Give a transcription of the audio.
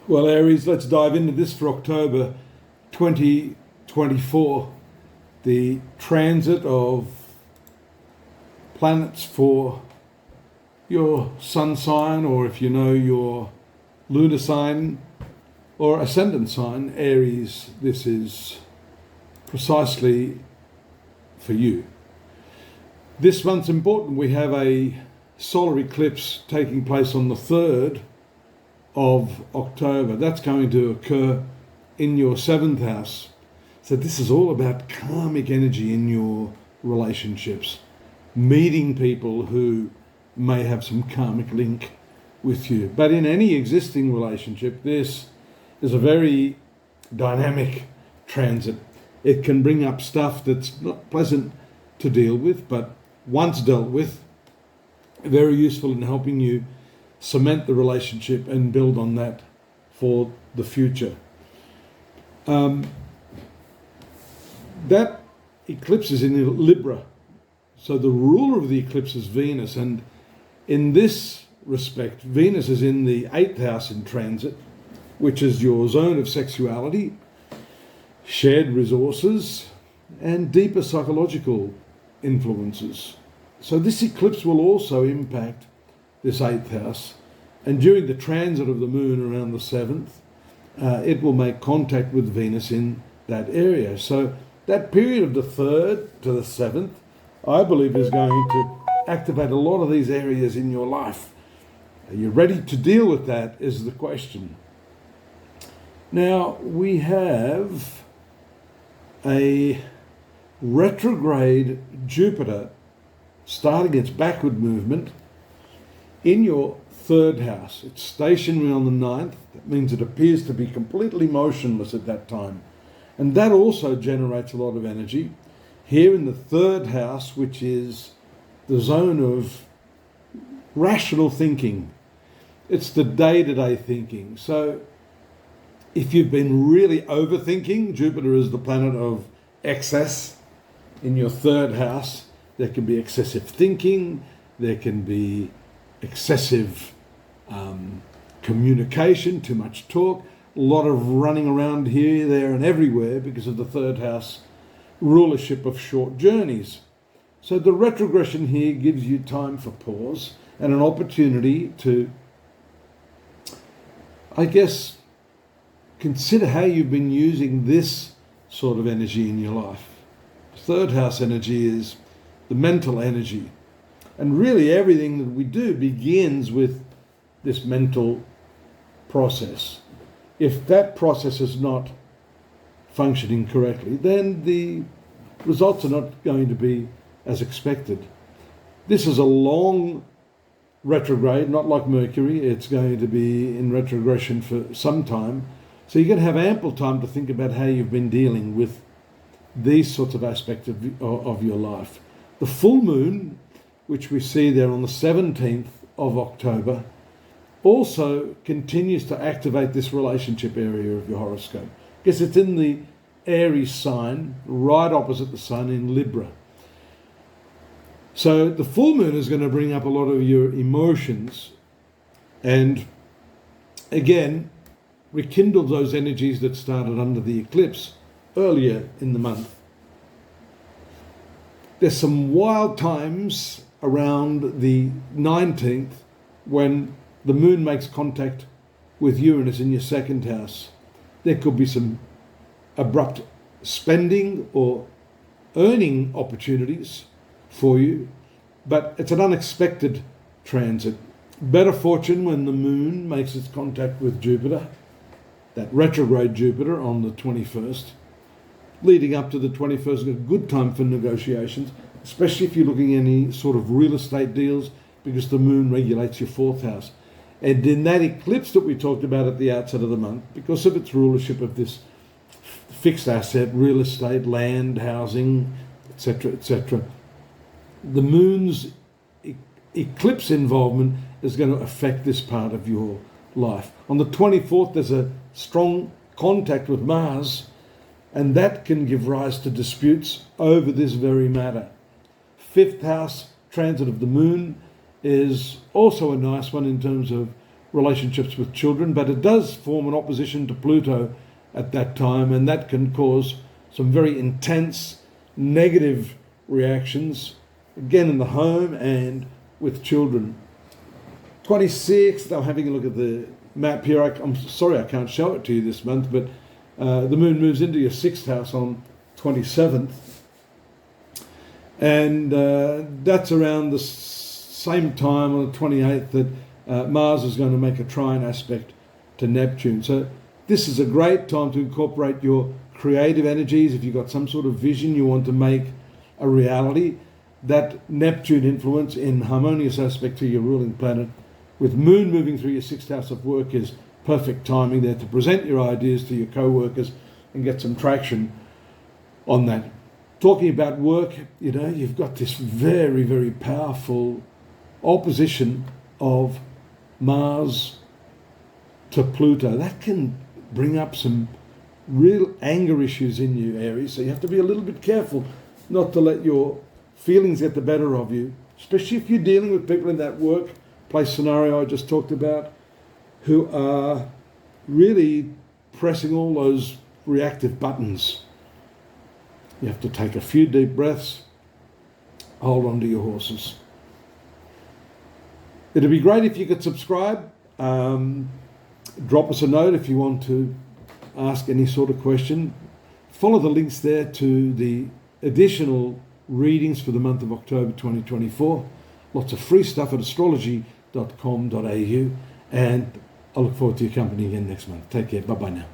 Well, Aries, let's dive into this for October 2024. The transit of planets for your sun sign, or if you know your lunar sign or ascendant sign, Aries, this is precisely for you. This month's important. We have a solar eclipse taking place on the 3rd of October. That's going to occur in your 7th house. So this is all about karmic energy in your relationships, meeting people who may have some karmic link with you. But in any existing relationship, this is a very dynamic transit. It can bring up stuff that's not pleasant to deal with, but once dealt with, very useful in helping you cement the relationship and build on that for the future. That eclipse is in Libra. So the ruler of the eclipse is Venus, and in this respect, Venus is in the 8th house in transit, which is your zone of sexuality, shared resources, and deeper psychological influences. So this eclipse will also impact this 8th house, and during the transit of the moon around the 7th, it will make contact with Venus in that area. So that period of the 3rd to the 7th, I believe, is going to activate a lot of these areas in your life. Are you ready to deal with that is the question. Now, we have a retrograde Jupiter starting its backward movement in your 3rd house. It's stationary on the 9th. That means it appears to be completely motionless at that time. And that also generates a lot of energy. Here in the 3rd house, which is the zone of rational thinking. It's the day-to-day thinking. So if you've been really overthinking, Jupiter is the planet of excess in your 3rd house. There can be excessive thinking, there can be excessive communication, too much talk, a lot of running around here, there and everywhere because of the 3rd house rulership of short journeys. So the retrogression here gives you time for pause and an opportunity to, I guess, consider how you've been using this sort of energy in your life. 3rd house energy is the mental energy. And really everything that we do begins with this mental process. If that process is not functioning correctly, then the results are not going to be as expected. This is a long retrograde, not like Mercury. It's going to be in retrogression for some time. So you're going to have ample time to think about how you've been dealing with these sorts of aspects of your life. The full moon, which we see there on the 17th of October, also continues to activate this relationship area of your horoscope, because it's in the Aries sign, right opposite the sun in Libra. So the full moon is going to bring up a lot of your emotions and, again, rekindle those energies that started under the eclipse earlier in the month. There's some wild times around the 19th when the moon makes contact with Uranus in your 2nd house. There could be some abrupt spending or earning opportunities for you, but it's an unexpected transit. Better fortune when the moon makes its contact with Jupiter, that retrograde Jupiter on the 21st. Leading up to the 21st, a good time for negotiations, especially if you're looking at any sort of real estate deals, because the moon regulates your 4th house. And in that eclipse that we talked about at the outset of the month, because of its rulership of this fixed asset, real estate, land, housing, etc., etc., the moon's eclipse involvement is going to affect this part of your life. On the 24th, there's a strong contact with Mars, and that can give rise to disputes over this very matter. 5th house transit of the moon is also a nice one in terms of relationships with children, but it does form an opposition to Pluto at that time, and that can cause some very intense negative reactions, again in the home and with children. 26th, I'm having a look at the map here. I'm sorry I can't show it to you this month, but the moon moves into your 6th house on 27th. And that's around the same time on the 28th that Mars is going to make a trine aspect to Neptune. So this is a great time to incorporate your creative energies. If you've got some sort of vision you want to make a reality, that Neptune influence in harmonious aspect to your ruling planet with Moon moving through your 6th house of work is perfect timing there to present your ideas to your co-workers and get some traction on that. Talking about work, you know, you've got this very, very powerful opposition of Mars to Pluto. That can bring up some real anger issues in you, Aries. So you have to be a little bit careful not to let your feelings get the better of you, especially if you're dealing with people in that workplace scenario I just talked about who are really pressing all those reactive buttons. You have to take a few deep breaths, hold on to your horses. It'd be great if you could subscribe. Drop us a note if you want to ask any sort of question. Follow the links there to the additional readings for the month of October 2024. Lots of free stuff at astrology.com.au, and I look forward to your company again next month. Take care. Bye-bye now.